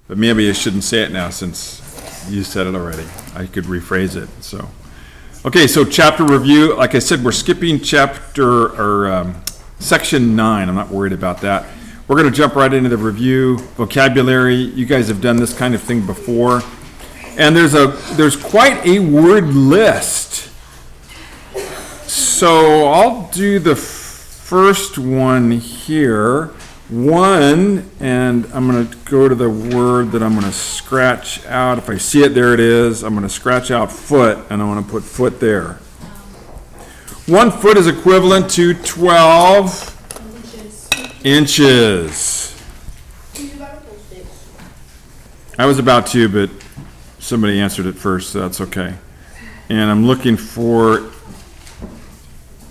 But maybe I shouldn't say it now since you said it already. I could rephrase it. So, okay, so chapter review. Like I said, we're skipping section 9. I'm not worried about that. We're going to jump right into the review. Vocabulary. You guys have done this kind of thing before. And there's quite a word list. So I'll do the first one here. One, and I'm going to go to the word that I'm going to scratch out. If I see it, there it is. I'm going to scratch out foot, and I'm going to put foot there. 1 foot is equivalent to 12 inches. I was about to, but somebody answered it first, so that's okay. And I'm looking for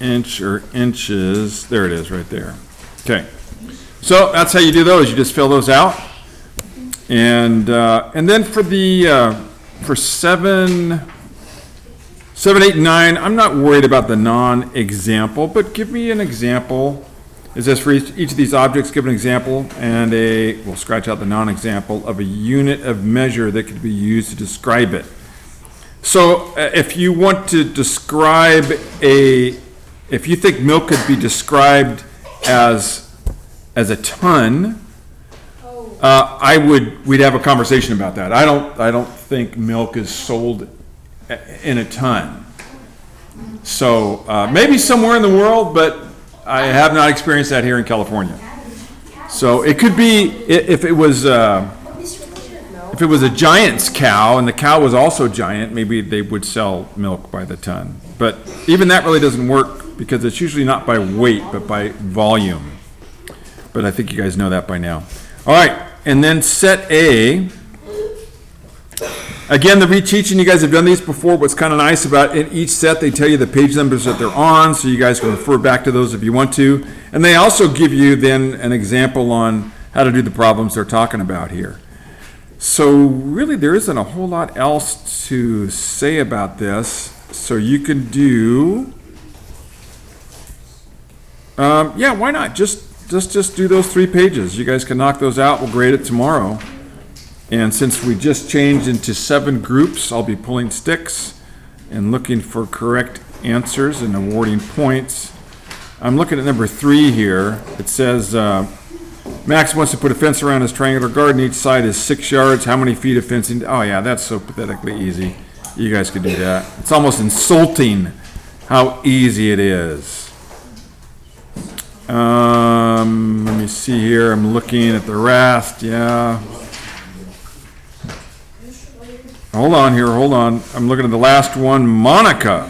inch or inches. There it is right there. Okay. So that's how you do those. You just fill those out. And then for for 7, 8, and 9, I'm not worried about the non-example, but give me an example. It says for each of these objects, give an example, and we'll scratch out the non-example of a unit of measure that could be used to describe it. So if you want to describe if you think milk could be described as a ton, we'd have a conversation about that. I don't think milk is sold in a ton. So maybe somewhere in the world, but I have not experienced that here in California. So it could be if it was a giant's cow and the cow was also giant, maybe they would sell milk by the ton. But even that really doesn't work because it's usually not by weight but by volume. But I think you guys know that by now. All right, and then set A. Again, the reteaching, you guys have done these before. What's kind of nice about in each set, they tell you the page numbers that they're on, so you guys can refer back to those if you want to. And they also give you then an example on how to do the problems they're talking about here. So really there isn't a whole lot else to say about this. So you can do, yeah, why not? Just do those 3 pages. You guys can knock those out. We'll grade it tomorrow. And since we just changed into 7 groups, I'll be pulling sticks and looking for correct answers and awarding points. I'm looking at number 3 here. It says, Max wants to put a fence around his triangular garden. Each side is 6 yards. How many feet of fencing? Oh yeah, that's so pathetically easy. You guys could do that. It's almost insulting how easy it is. Let me see here. I'm looking at the rest. Yeah. Hold on here. Hold on. I'm looking at the last one. Monica.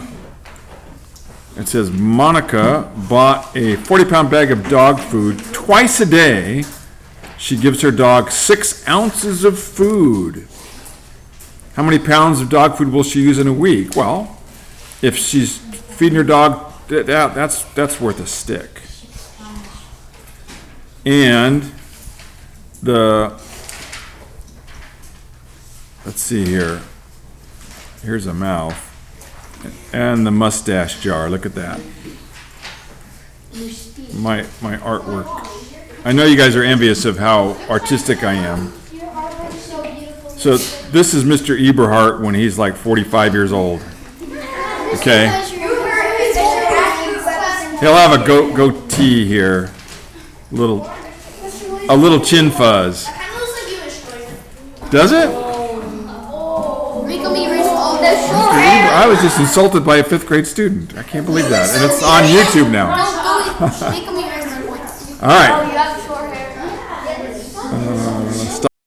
It says Monica bought a 40-pound bag of dog food twice a day. She gives her dog 6 ounces of food. How many pounds of dog food will she use in a week? Well, if she's feeding her dog, that's worth a stick. And let's see here. Here's a mouth. And the mustache jar. Look at that. My artwork. I know you guys are envious of how artistic I am. So this is Mr. Eberhardt when he's like 45 years old. Okay. He'll have a goatee here. A little chin fuzz. Does it? I was just insulted by a 5th grade student. I can't believe that. And it's on YouTube now. All right.